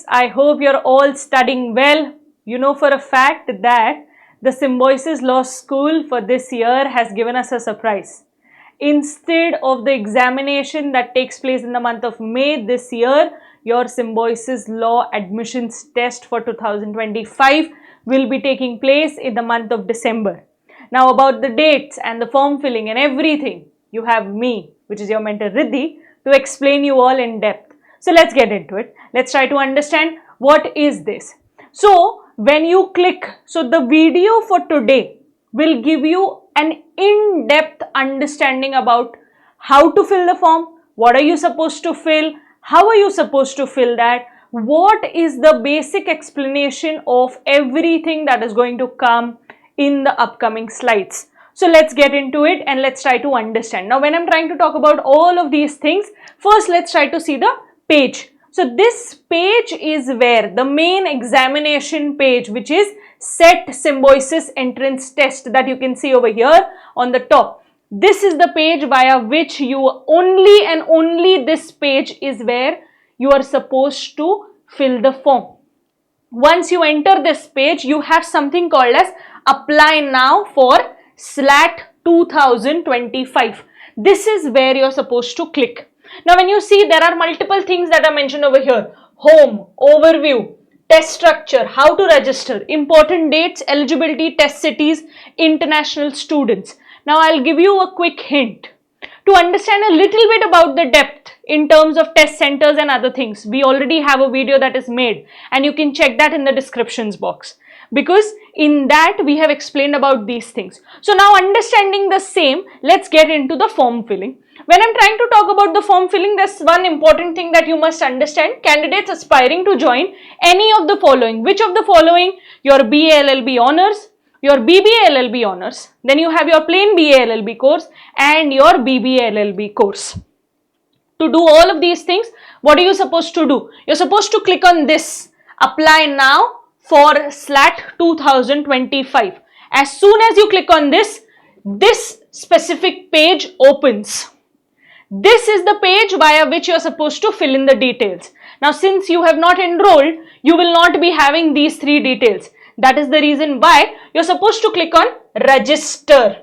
I hope you're all studying well. You know for a fact that the Symbiosis Law School for this year has given us a surprise. Instead of the examination that takes place in the month of May this year, your Symbiosis Law admissions test for 2025 will be taking place in the month of December. Now about the dates and the form filling and everything, you have me, which is your mentor Riddhi, to explain you all in depth. So let's get into it. Let's try to understand what is this. So when you click, so the video for today will give you an in-depth understanding about how to fill the form, what are you supposed to fill, how are you supposed to fill that, what is the basic explanation of everything that is going to come in the upcoming slides. So let's get into it and let's try to understand. Now when I'm trying to talk about all of these things, first let's try to see the page. So this page is where the main examination page, which is SET Symbiosis Entrance Test, that you can see over here on the top. This is the page via which you only and only this page is where you are supposed to fill the form. Once you enter this page, you have something called as Apply Now for SLAT 2025. This is where you're supposed to click. Now when you see, there are multiple things that are mentioned over here: home, overview, test structure, how to register, important dates, eligibility, test cities, international students. Now I'll give you a quick hint. To understand a little bit about the depth in terms of test centers and other things, we already have a video that is made and you can check that in the descriptions box, because in that we have explained about these things. So now understanding the same, let's get into the form filling. When I'm trying to talk about the form filling, there's one important thing that you must understand. Candidates aspiring to join any of the following. Which of the following? Your BA LLB honors, your BBA LLB honors, then you have your plain BA LLB course and your BBA LLB course. To do all of these things, what are you supposed to do? You're supposed to click on this, Apply Now for SLAT 2025. As soon as you click on this, this specific page opens. This is the page via which you are supposed to fill in the details. Now since you have not enrolled, you will not be having these three details. That is the reason why you're supposed to click on Register.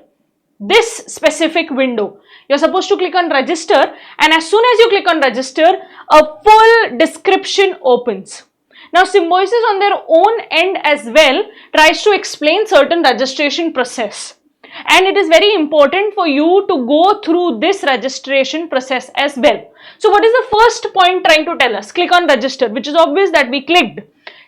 This specific window. You're supposed to click on Register, and as soon as you click on Register, a full description opens. Now Symbiosis on their own end as well tries to explain certain registration process. And it is very important for you to go through this registration process as well. So what is the first point trying to tell us? Click on Register, which is obvious that we clicked.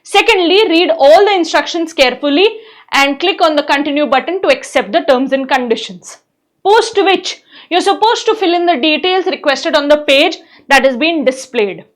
Secondly, read all the instructions carefully and click on the Continue button to accept the terms and conditions. Post which, you're supposed to fill in the details requested on the page that is being displayed.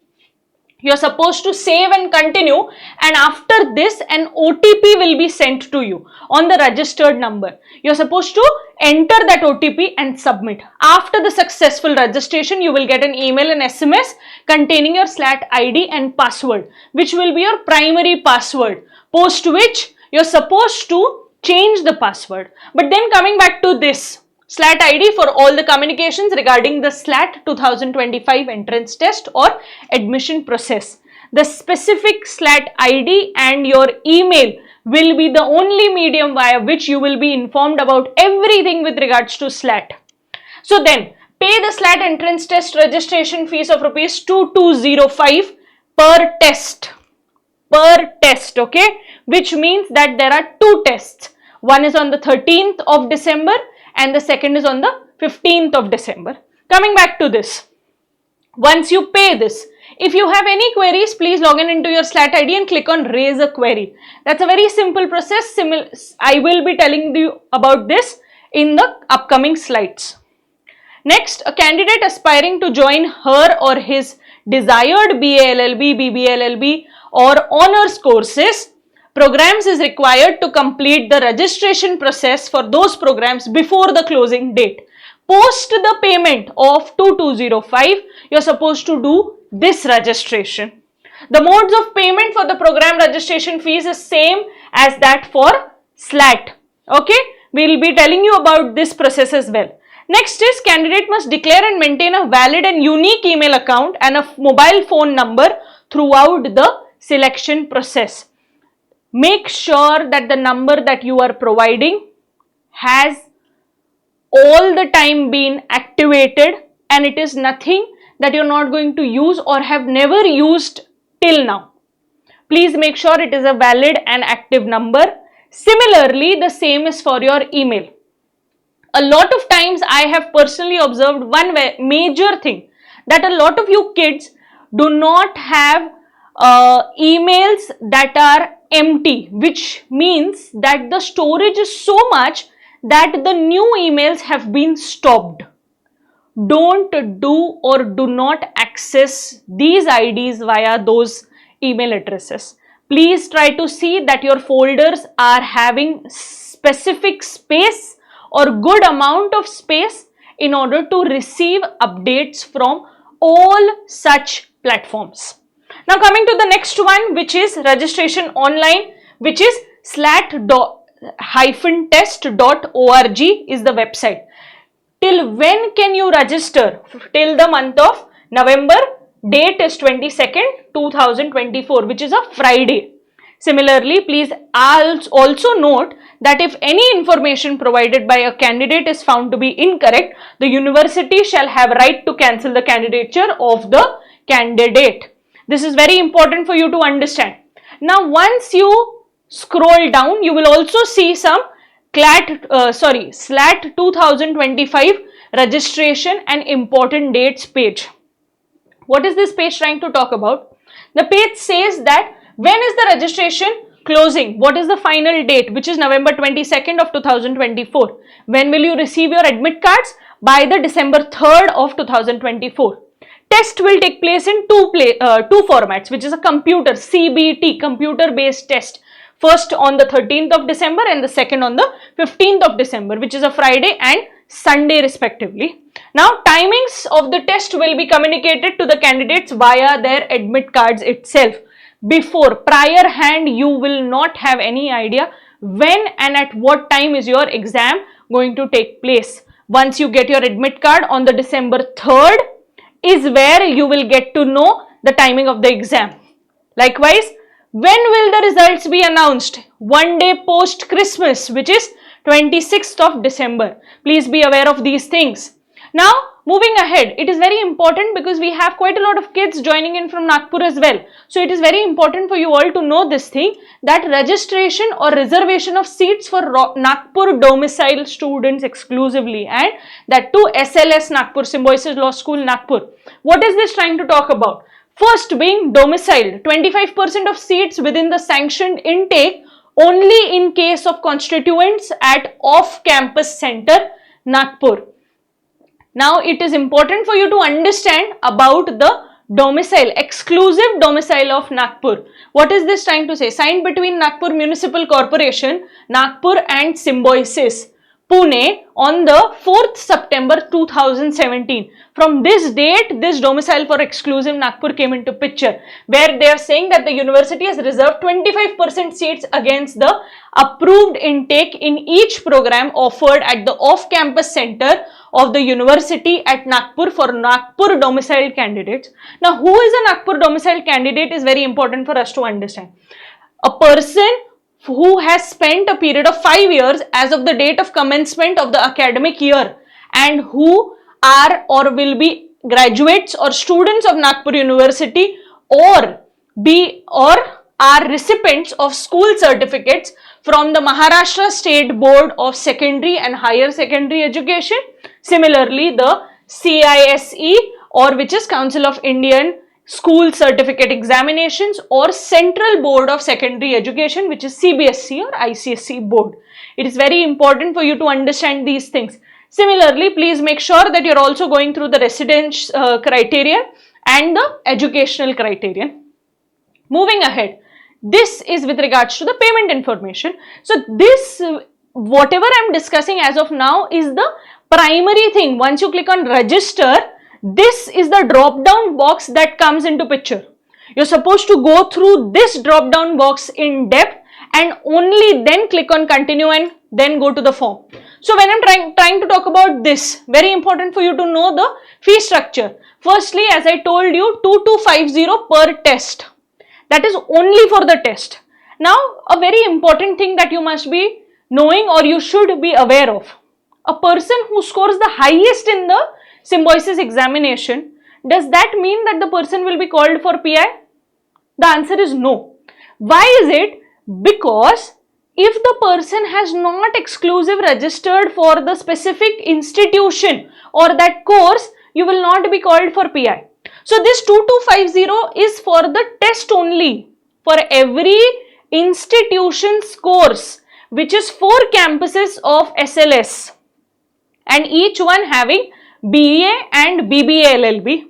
You're supposed to save and continue, and after this an OTP will be sent to you on the registered number. You're supposed to enter that OTP and submit. After the successful registration, you will get an email and SMS containing your SLAT ID and password, which will be your primary password, post which you're supposed to change the password. But then coming back to this, SLAT ID for all the communications regarding the SLAT 2025 entrance test or admission process. The specific SLAT ID and your email will be the only medium via which you will be informed about everything with regards to SLAT. So then, pay the SLAT entrance test registration fees of rupees 2205 per test. Per test, okay? Which means that there are two tests. One is on the 13th of December and the second is on the 15th of December. Coming back to this, once you pay this, if you have any queries, please log in into your SLAT ID and click on Raise a Query. That's a very simple process. I will be telling you about this in the upcoming slides. Next, a candidate aspiring to join her or his desired BA LLB, BBA LLB or honors courses programs is required to complete the registration process for those programs before the closing date. Post the payment of 2205, you're supposed to do this registration. The modes of payment for the program registration fees is same as that for SLAT. Okay, we will be telling you about this process as well. Next is candidate must declare and maintain a valid and unique email account and a mobile phone number throughout the selection process. Make sure that the number that you are providing has all the time been activated and it is nothing that you're not going to use or have never used till now. Please make sure it is a valid and active number. Similarly, the same is for your email. A lot of times I have personally observed one major thing, that a lot of you kids do not have emails that are empty, which means that the storage is so much that the new emails have been stopped. Don't do or do not access these IDs via those email addresses. Please try to see that your folders are having specific space or good amount of space in order to receive updates from all such platforms. Now coming to the next one, which is registration online, which is slat-test.org is the website. Till when can you register? Till the month of November. Date is 22nd, 2024, which is a Friday. Similarly, please also note that if any information provided by a candidate is found to be incorrect, the university shall have right to cancel the candidature of the candidate. This is very important for you to understand. Now, once you scroll down, you will also see some SLAT 2025 registration and important dates page. What is this page trying to talk about? The page says that when is the registration closing? What is the final date, which is November 22nd of 2024? When will you receive your admit cards? By the December 3rd of 2024. Test will take place in two formats, which is a computer CBT, computer based test. First on the 13th of December and the second on the 15th of December, which is a Friday and Sunday respectively. Now, timings of the test will be communicated to the candidates via their admit cards itself. Prior hand, you will not have any idea when and at what time is your exam going to take place. Once you get your admit card on the December 3rd is where you will get to know the timing of the exam. Likewise, when will the results be announced? One day post Christmas, which is 26th of December. Please be aware of these things. Now, moving ahead, it is very important because we have quite a lot of kids joining in from Nagpur as well. So, it is very important for you all to know this thing, that registration or reservation of seats for Nagpur domicile students exclusively, and that too SLS Nagpur, Symbiosis Law School Nagpur. What is this trying to talk about? First being domiciled, 25% of seats within the sanctioned intake only in case of constituents at off-campus center Nagpur. Now, it is important for you to understand about the domicile, exclusive domicile of Nagpur. What is this trying to say? Signed between Nagpur Municipal Corporation, Nagpur and Symbiosis, Pune on the 4th September 2017. From this date, this domicile for exclusive Nagpur came into picture, where they are saying that the university has reserved 25% seats against the approved intake in each program offered at the off-campus center of the university at Nagpur for Nagpur domicile candidates. Now, who is a Nagpur domicile candidate is very important for us to understand. A person who has spent a period of 5 years as of the date of commencement of the academic year and who are or will be graduates or students of Nagpur University or are recipients of school certificates from the Maharashtra State Board of Secondary and Higher Secondary Education. Similarly, the CISE, or which is Council of Indian School Certificate Examinations, or Central Board of Secondary Education, which is CBSE or ICSE board. It is very important for you to understand these things. Similarly, please make sure that you're also going through the residence criterion and the educational criterion. Moving ahead, this is with regards to the payment information. So this, whatever I'm discussing as of now, is the primary thing. Once you click on register, this is the drop down box that comes into picture. You're supposed to go through this drop down box in depth and only then click on continue and then go to the form. So when I'm trying to talk about this, very important for you to know the fee structure. Firstly, as I told you, 2250 per test. That is only for the test. Now, a very important thing that you must be knowing or you should be aware of. A person who scores the highest in the symbiosis examination, does that mean that the person will be called for PI? The answer is no. Why is it? Because if the person has not exclusive registered for the specific institution or that course, you will not be called for PI. So this 2250 is for the test only, for every institution's course, which is 4 campuses of SLS and each one having BA and BBA LLB.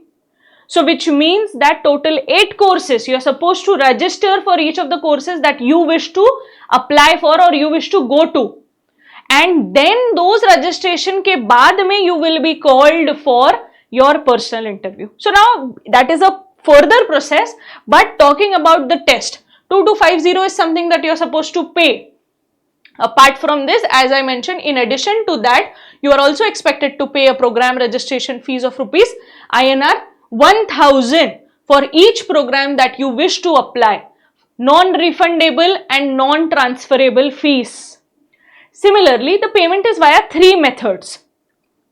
So which means that total 8 courses, you are supposed to register for each of the courses that you wish to apply for or you wish to go to. And then those registration ke baad mein you will be called for your personal interview. So now that is a further process, but talking about the test, 2250 is something that you are supposed to pay. Apart from this, as I mentioned, in addition to that, you are also expected to pay a program registration fees of rupees INR 1000 for each program that you wish to apply, non-refundable and non-transferable fees. Similarly, the payment is via 3 methods,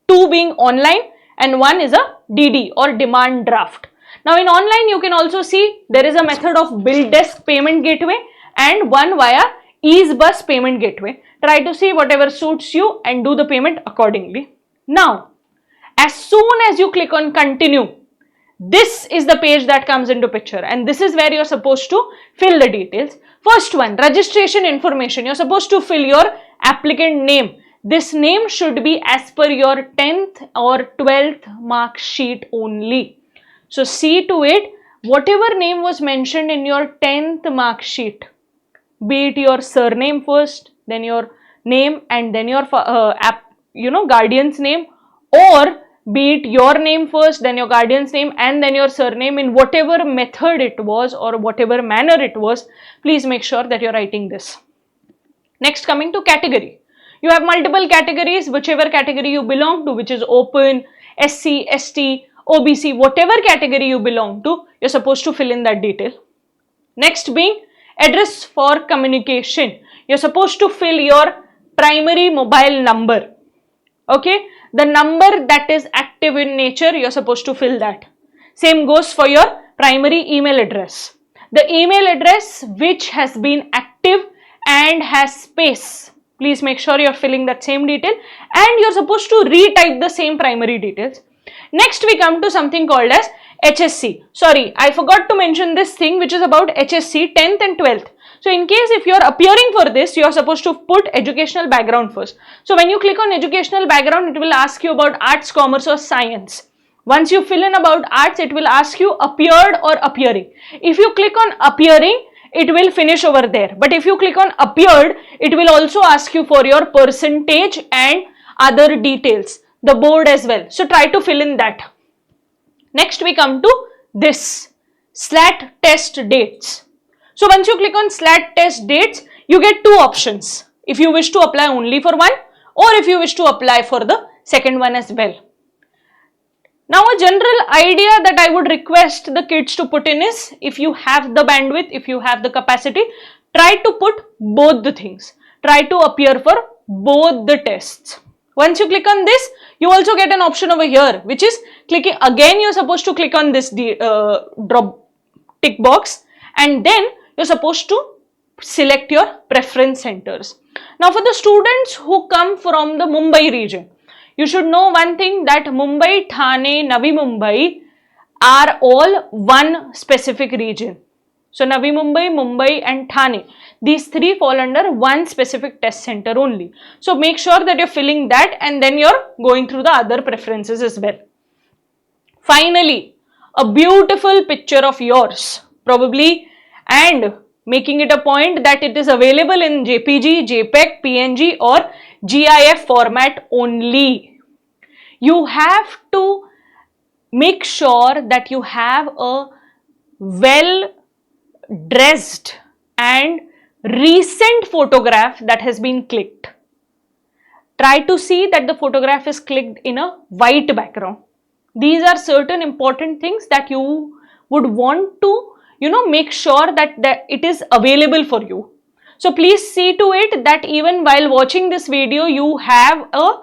2 being online and 1 is a DD or demand draft. Now in online you can also see there is a method of BillDesk payment gateway and 1 via EaseBus payment gateway. Try to see whatever suits you and do the payment accordingly. Now, as soon as you click on continue, this is the page that comes into picture and this is where you're supposed to fill the details. First one, registration information. You're supposed to fill your applicant name. This name should be as per your 10th or 12th mark sheet only. So see to it, whatever name was mentioned in your 10th mark sheet, be it your surname first, then your name and then your guardian's name, or be it your name first, then your guardian's name and then your surname, in whatever method it was or whatever manner it was, please make sure that you're writing this. Next, coming to category. You have multiple categories, whichever category you belong to, which is open, SC, ST, OBC, whatever category you belong to, you're supposed to fill in that detail. Next being address for communication. You're supposed to fill your primary mobile number. Okay, the number that is active in nature, you're supposed to fill that. Same goes for your primary email address. The email address which has been active and has space. Please make sure you're filling that same detail and you're supposed to retype the same primary details. Next, we come to something called as HSC. Sorry, I forgot to mention this thing which is about HSC 10th and 12th. So in case if you're appearing for this, you're supposed to put educational background first. So when you click on educational background, it will ask you about arts, commerce or science. Once you fill in about arts, it will ask you appeared or appearing. If you click on appearing, it will finish over there. But if you click on appeared, it will also ask you for your percentage and other details, the board as well. So try to fill in that. Next we come to this SLAT test dates. So once you click on SLAT test dates, you get 2 options. If you wish to apply only for one or if you wish to apply for the second one as well. Now a general idea that I would request the kids to put in is, if you have the bandwidth, if you have the capacity, try to put both the things. Try to appear for both the tests. Once you click on this, you also get an option over here, which is clicking, again you're supposed to click on this drop tick box and then you're supposed to select your preference centers. Now for the students who come from the Mumbai region, you should know one thing, that Mumbai, Thane, Navi Mumbai are all one specific region. So Navi Mumbai, Mumbai and Thane, these 3 fall under one specific test center only. So make sure that you're filling that and then you're going through the other preferences as well. Finally, a beautiful picture of yours, probably, and making it a point that it is available in JPG, JPEG, PNG or GIF format only. You have to make sure that you have a well dressed and recent photograph that has been clicked. Try to see that the photograph is clicked in a white background. These are certain important things that you would want to, make sure that it is available for you. So please see to it that even while watching this video, you have a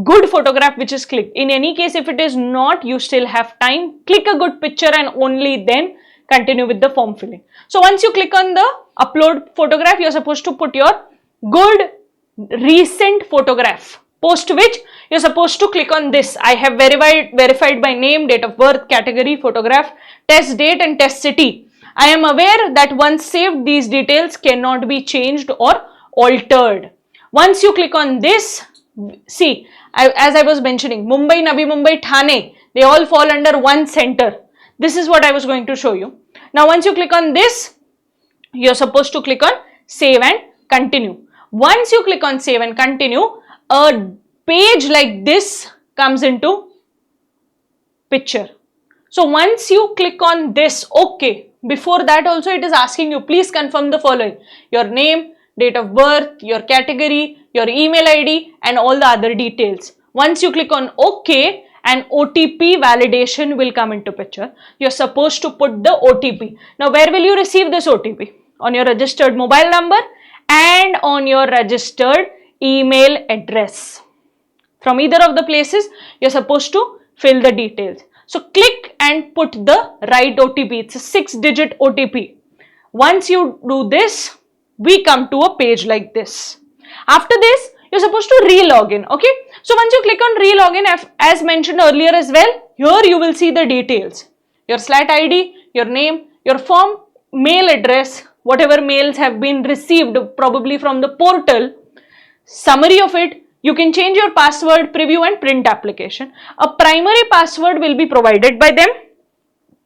good photograph which is clicked. In any case, if it is not, you still have time. Click a good picture and only then continue with the form filling. So once you click on the upload photograph, you're supposed to put your good recent photograph, post which you're supposed to click on this. I have verified by name, date of birth, category, photograph, test date and test city. I am aware that once saved, these details cannot be changed or altered. Once you click on this, see, as I was mentioning, Mumbai, Navi Mumbai, Thane, they all fall under one center. This is what I was going to show you. Now, once you click on this, you're supposed to click on save and continue. Once you click on save and continue, a page like this comes into picture. So once you click on this, okay, before that also it is asking you, please confirm the following: your name, date of birth, your category, your email ID and all the other details. Once you click on OK, an OTP validation will come into picture. You're supposed to put the OTP. Now, where will you receive this OTP? On your registered mobile number and on your registered email address. From either of the places, you're supposed to fill the details. So click and put the right OTP. It's a 6-digit OTP. Once you do this, we come to a page like this. After this, you're supposed to re-log in. Okay. So once you click on re-log in, as mentioned earlier as well, here you will see the details. Your SLAT ID, your name, your form, mail address, whatever mails have been received probably from the portal, summary of it. You can change your password, preview and print application. A primary password will be provided by them.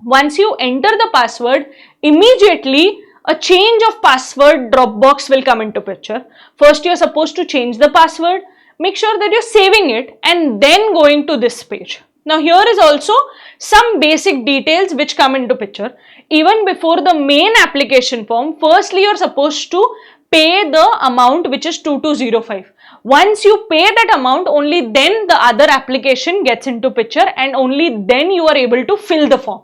Once you enter the password, immediately a change of password drop box will come into picture. First, you're supposed to change the password. Make sure that you're saving it and then going to this page. Now, here is also some basic details which come into picture. Even before the main application form, firstly, you're supposed to pay the amount which is 2205. Once you pay that amount, only then the other application gets into picture and only then you are able to fill the form.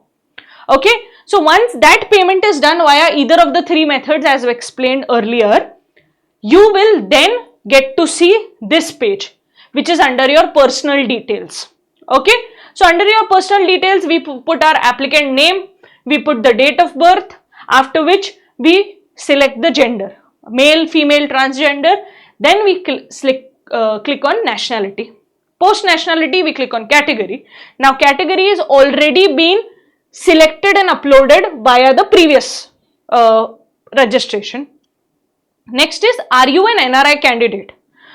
Okay. So once that payment is done via either of the three methods as we explained earlier, you will then get to see this page which is under your personal details. Okay. So under your personal details, we put our applicant name, we put the date of birth, after which we select the gender, male, female, transgender. Then we click on nationality. Post nationality, we click on category. Now category is already been selected and uploaded via the previous registration. Next is, are you an NRI candidate?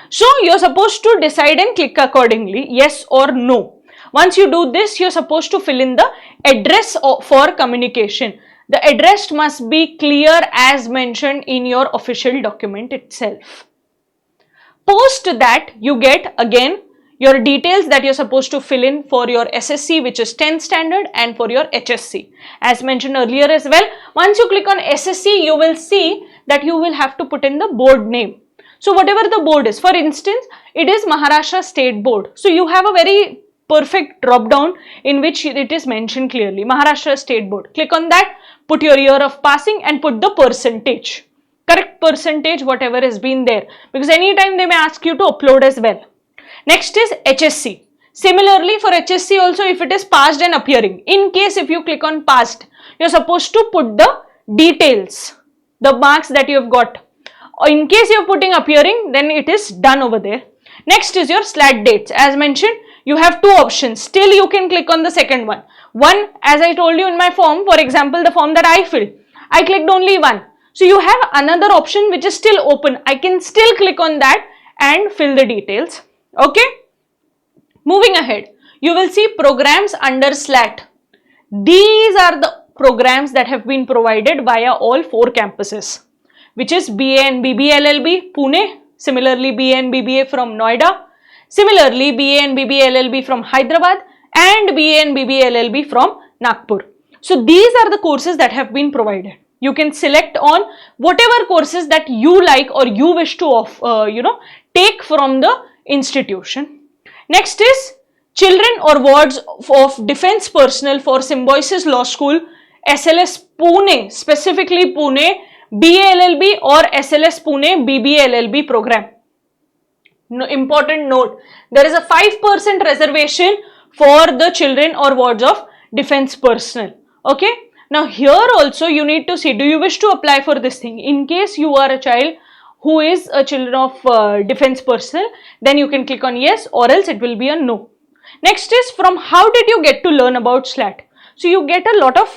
So you're supposed to decide and click accordingly, yes or no. Once you do this, you're supposed to fill in the address for communication. The address must be clear as mentioned in your official document itself. Post that, you get again your details that you're supposed to fill in for your SSC, which is 10th standard, and for your HSC. As mentioned earlier as well, once you click on SSC, you will see that you will have to put in the board name. So whatever the board is, for instance, it is Maharashtra State Board. So you have a very perfect drop down in which it is mentioned clearly, Maharashtra State Board. Click on that, put your year of passing and put the percentage, correct percentage, whatever has been there, because anytime they may ask you to upload as well. Next is HSC. Similarly for HSC also, if it is passed and appearing, in case if you click on passed, you're supposed to put the details, the marks that you have got. In case you're putting appearing, then it is done over there. Next is your SLAT dates. As mentioned, you have two options. Still you can click on the second one. One, as I told you in my form, for example, the form that I filled, I clicked only one. So you have another option which is still open. I can still click on that and fill the details. Okay. Moving ahead, you will see programs under SLAT. These are the programs that have been provided via all four campuses, which is BA and BBA LLB, Pune. Similarly, BA and BBA from Noida. Similarly, BA and BBA LLB from Hyderabad and BA and BBA LLB from Nagpur. So these are the courses that have been provided. You can select on whatever courses that you like or you wish to take from the institution. Next is children or wards of defense personnel for Symbiosis Law School SLS Pune, specifically Pune BALLB or SLS Pune BBLLB program. No, important note, there is a 5% reservation for the children or wards of defense personnel. Okay. Now here also you need to see, do you wish to apply for this thing? In case you are a child who is a children of defense personnel, then you can click on yes, or else it will be a no. Next is, from how did you get to learn about SLAT? So you get a lot of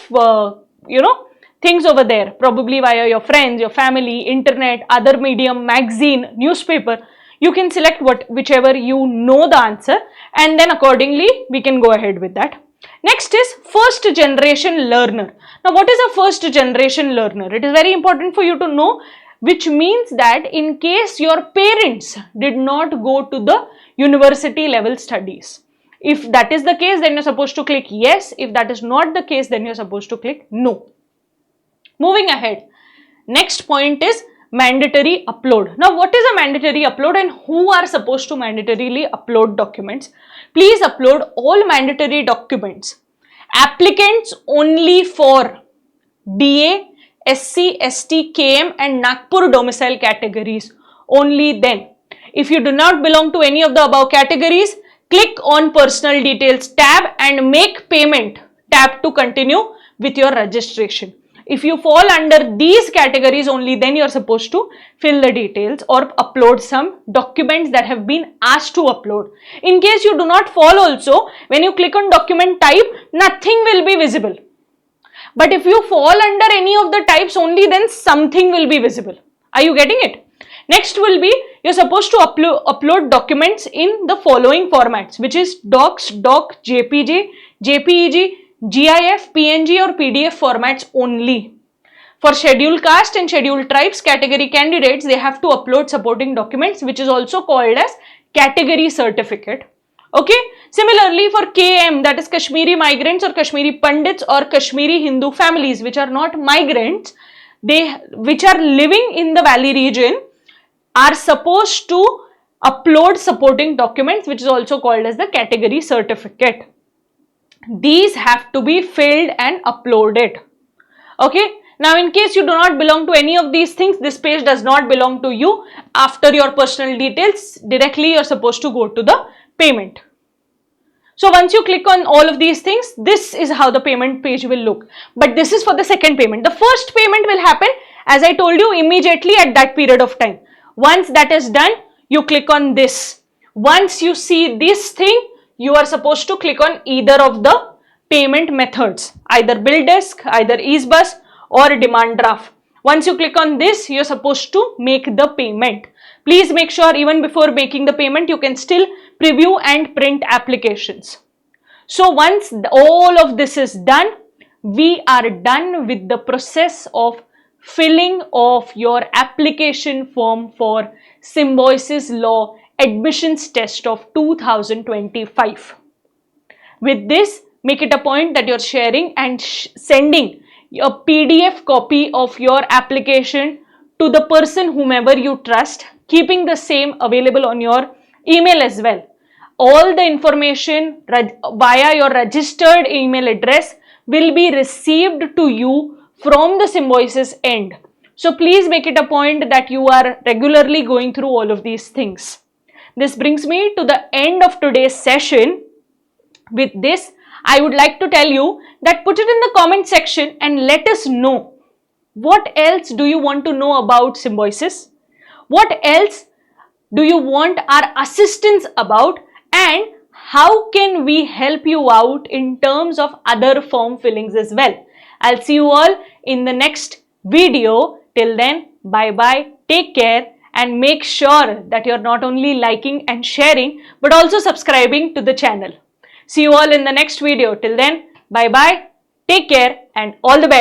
things over there, probably via your friends, your family, internet, other medium, magazine, newspaper. You can select whichever you know the answer, and then accordingly we can go ahead with that. Next is first generation learner. Now what is a first generation learner? It is very important for you to know, which means that in case your parents did not go to the university level studies, if that is the case, then you're supposed to click yes. If that is not the case, then you're supposed to click no. Moving ahead, next point is mandatory upload. Now what is a mandatory upload and who are supposed to mandatorily upload documents? Please upload all mandatory documents. Applicants only for DA, SC, ST, KM and Nagpur domicile categories. Only then. If you do not belong to any of the above categories, click on personal details tab and make payment tab to continue with your registration. If you fall under these categories only, then you are supposed to fill the details or upload some documents that have been asked to upload. In case you do not fall also, when you click on document type, nothing will be visible. But if you fall under any of the types only, then something will be visible. Are you getting it? Next will be, you're supposed to upload documents in the following formats, which is docs, doc, JPG, JPEG, GIF, PNG or PDF formats only. For scheduled caste and scheduled tribes category candidates, they have to upload supporting documents, which is also called as category certificate. Okay. Similarly, for KM, that is Kashmiri migrants or Kashmiri Pandits or Kashmiri Hindu families, which are not migrants, which are living in the valley region, are supposed to upload supporting documents, which is also called as the category certificate. These have to be filled and uploaded. Okay. Now, in case you do not belong to any of these things, this page does not belong to you. After your personal details, directly you are supposed to go to the payment. So once you click on all of these things, this is how the payment page will look. But this is for the second payment. The first payment will happen, as I told you, immediately at that period of time. Once that is done, you click on this. Once you see this thing, you are supposed to click on either of the payment methods, either bill desk, either EaseBus or demand draft. Once you click on this, you are supposed to make the payment. Please make sure even before making the payment, you can still preview and print applications. So once all of this is done, we are done with the process of filling of your application form for Symbiosis Law admissions test of 2025. With this, make it a point that you're sharing and sending a PDF copy of your application to the person whomever you trust, keeping the same available on your email as well. All the information via your registered email address will be received to you from the Symbiosis end. So please make it a point that you are regularly going through all of these things. This brings me to the end of today's session. With this, I would like to tell you that put it in the comment section and let us know what else do you want to know about Symbiosis, what else do you want our assistance about, and how can we help you out in terms of other form fillings as well. I'll see you all in the next video. Till then, bye bye, take care, and make sure that you're not only liking and sharing but also subscribing to the channel. See you all in the next video. Till then, bye bye, take care, and all the best.